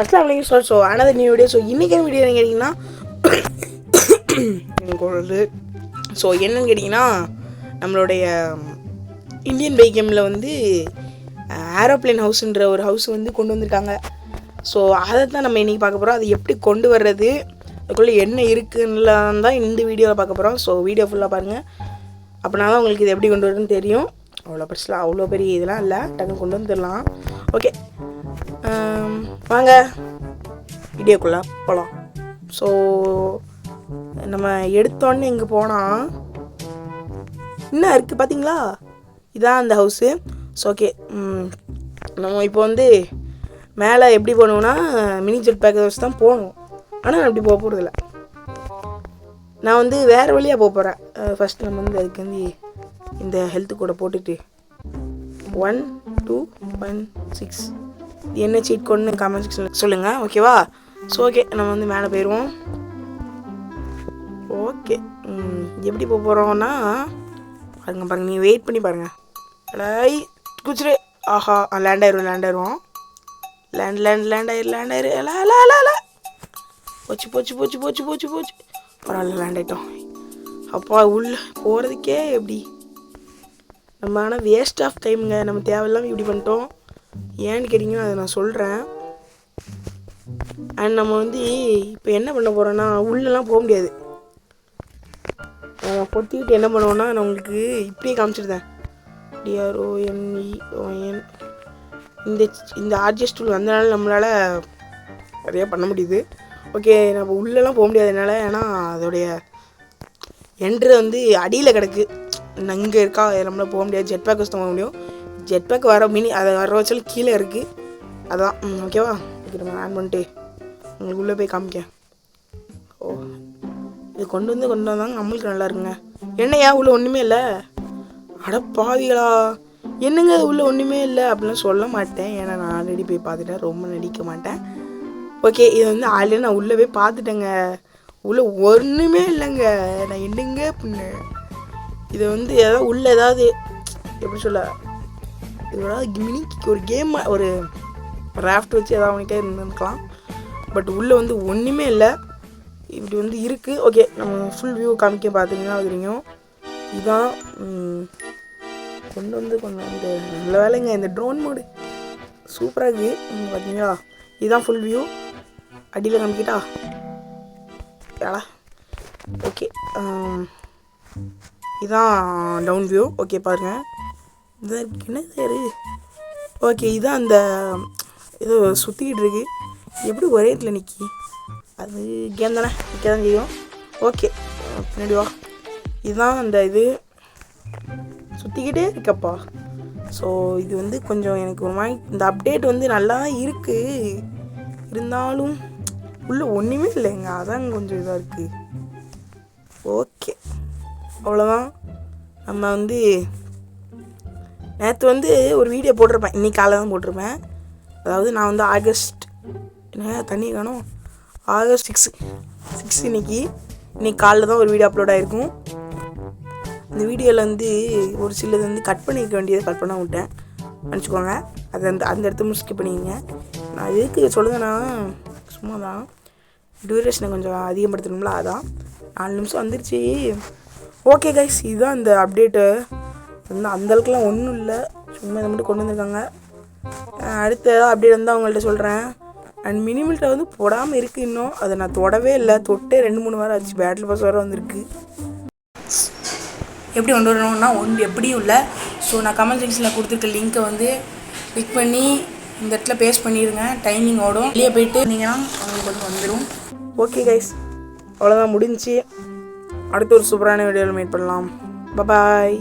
அஸ்லாம் வலைக்கும் sir. So another new video. So இன்றைக்கி வீடியோ என்ன கேட்டிங்கன்னா ஸோ என்னென்னு கேட்டிங்கன்னா நம்மளுடைய இந்தியன் பைக் கேமில் வந்து ஏரோப்ளேன் ஹவுஸுன்ற ஒரு ஹவுஸ் வந்து கொண்டு வந்திருக்காங்க. ஸோ அதை தான் நம்ம இன்றைக்கி பார்க்க போகிறோம். அது எப்படி கொண்டு வர்றது, அதுக்குள்ளே என்ன இருக்குன்னு தான் இந்த வீடியோவில் பார்க்க போகிறோம். ஸோ வீடியோ ஃபுல்லாக பாருங்கள். அப்படின்னா தான் உங்களுக்கு இது எப்படி கொண்டு வரணும்னு தெரியும். அவ்வளோ பெரிய இதெல்லாம் இல்லை, டக்குன்னு கொண்டு வந்துடலாம். ஓகே வாங்க வீடியோக்குள்ளே போகலாம். ஸோ நம்ம எடுத்தோடனே இங்கே போனால் என்ன இருக்குது பார்த்தீங்களா, இதான் அந்த ஹவுஸு. ஸோ ஓகே, நம்ம இப்போ வந்து மேலே எப்படி போகணுன்னா மினி ஜெட் பேக் வச்சு தான் போகணும். ஆனால் நான் அப்படி போக போகிறதில்ல, நான் வந்து வேறு வழியாக போக போகிறேன். ஃபஸ்ட்டு நம்ம வந்து அதுக்கு வந்து இந்த ஹெல்த்து கூட போட்டுட்டு 1 2 1 6 என்ன சீட் கொண்டு கமெண்ட் செக்ஷனில் சொல்லுங்கள், ஓகேவா? ஸோ ஓகே, நம்ம வந்து மேலே போயிடுவோம். ஓகே, எப்படி போக போகிறோன்னா பாருங்க, நீங்கள் வெயிட் பண்ணி பாருங்கள். டாய் குச்சிரு, ஆஹா லேண்ட் ஆயிடுவோம். லேண்ட் ஆயிரு போச்சு பரவாயில்ல, லேண்ட் ஆகிட்டோம். அப்பா உள்ளே போகிறதுக்கே எப்படி நம்ம, ஆனால் வேஸ்ட் ஆஃப் டைமுங்க. நம்ம தேவையில்லாமல் இப்படி பண்ணிட்டோம். ஏன்னு கேட்டிங்கன்னா அதை நான் சொல்கிறேன். அண்ட் நம்ம வந்து இப்போ என்ன பண்ண போகிறோன்னா உள்ளெல்லாம் போக முடியாது. நம்ம பொத்திக்கிட்டு என்ன பண்ணுவோன்னா, நான் உங்களுக்கு இப்படியே காமிச்சிருந்தேன். DRONEON இந்த ஆர்ஜிஎஸ் டூல் வந்தனால நம்மளால் நிறையா பண்ண முடியுது. ஓகே, நம்ம உள்ளெல்லாம் போக முடியாது என்னால், ஏன்னா அதோடைய என்ட்ரு வந்து அடியில் கிடக்கு. இங்கே இருக்கா, நம்மளால் போக முடியாது. ஜெட் பேக் வச்சு தான் போக முடியும். ஜெட் பேக் வர அதை வர வச்சாலும் கீழே இருக்குது. அதான் ஓகேவா? ஓகே, நம்ம ஆன் பண்ணிட்டு உங்களுக்கு உள்ளே போய் காமிக்க. ஓ, இது கொண்டு வந்தாங்க நம்மளுக்கு நல்லா இருக்குங்க. என்னையா உள்ளே ஒன்றுமே இல்லை? அட பாவிகளா, என்னங்க உள்ளே ஒன்றுமே இல்லை அப்படிலாம் சொல்ல மாட்டேன், ஏன்னா நான் ஆல்ரெடி போய் பார்த்துட்டேன், ரொம்ப நடிக்க மாட்டேன். ஓகே, இது வந்து ஆல்ரெடி நான் உள்ளே போய் பார்த்துட்டேங்க. உள்ளே ஒன்றுமே இல்லைங்க. நான் என்னங்க பண்ண, இதை வந்து ஏதாவது உள்ளே ஏதாவது எப்படி சொல்ல, இதோட மினிக்கு ஒரு கேம், ஒரு ராஃப்ட் வச்சு ஏதாவது அவனுக்கே இருந்துருக்கலாம். பட் உள்ளே வந்து ஒன்றுமே இல்லை, இப்படி வந்து இருக்குது. ஓகே, நம்ம ஃபுல் வியூ காமிக்க பார்த்தீங்கன்னா தெரியும். இதுதான் கொண்டு வந்து நல்ல வேலைங்க. இந்த ட்ரோன் மோடு சூப்பராக இருக்குது பார்த்தீங்களா? இதுதான் ஃபுல் வியூ. அடியில் காமிக்கிட்டா ஏடா. ஓகே, இதுதான் டவுன் வியூ. ஓகே பாருங்கள், இதுதான் என்ன சார். ஓகே, இதுதான் அந்த ஏதோ சுற்றிக்கிட்டு இருக்கு. எப்படி ஒரே இடத்துல நிற்கி, அது கேம் தானே, நிற்க தான் செய்யும். ஓகே, பின்னாடி வா. இதுதான் அந்த இது சுற்றிக்கிட்டே இருக்கப்பா. ஸோ இது வந்து கொஞ்சம் எனக்கு ஒரு மாதிரி இந்த அப்டேட் வந்து நல்லா இருக்குது, இருந்தாலும் உள்ளே ஒன்றுமே இல்லைங்க. அதான் கொஞ்சம் இதாக இருக்குது. ஓகே, அவ்வளோதான். நம்ம வந்து நேற்று வந்து ஒரு வீடியோ போட்டிருப்பேன், இன்றைக்கி காலையில் தான் போட்டிருப்பேன். அதாவது நான் வந்து ஆகஸ்ட் தண்ணி காணும் ஆகஸ்ட் 6 இன்னைக்கு காலையில் தான் ஒரு வீடியோ அப்லோட் ஆகிருக்கும். இந்த வீடியோவில் வந்து ஒரு சிலது வந்து கட் பண்ணிக்க வேண்டியதை கட் பண்ண விட்டேன், நினச்சிக்கோங்க. அது அந்த இடத்த ஸ்கிப் பண்ணிக்கங்க. நான் எதுக்கு சொல்லுவேன்னா, சும்மா தான் டியூரேஷனை கொஞ்சம் அதிகப்படுத்தணும்ல, அதான் 4 நிமிஷம் வந்துருச்சு. ஓகே கைஸ், இதுதான் இந்த அப்டேட்டு. வந்து அந்தளவுக்குலாம் ஒன்றும் இல்லை, சும்மா இதை மட்டும் கொண்டு வந்திருக்காங்க. அடுத்த ஏதாவது அப்டேட் வந்து அவங்கள்ட்ட சொல்கிறேன். அண்ட் மினிமில்ட்ட வந்து போடாமல் இருக்குது இன்னும், அதை நான் தொடவே இல்லை. தொட்டே 2-3 வாரம் ஆச்சு. பேட்டில் பாஸ் வேறு வந்திருக்கு. எப்படி கொண்டு வரணும்னா எப்படியும் இல்லை. ஸோ நான் கமெண்ட் செக்ஷனில் கொடுத்துருக்க லிங்க்கை வந்து கிளிக் பண்ணி இந்த இடத்துல பேஸ்ட் பண்ணிடுங்க. டைமிங் ஓடும், வெளியே போயிட்டு இருந்தீங்கன்னா அவங்களுக்கு வந்து வந்துடும். ஓகே கைஸ், அவ்வளோதான் முடிஞ்சிச்சு. அடுத்த ஒரு சூப்பரான வீடியோவில் மீட் பண்ணலாம். பாய்.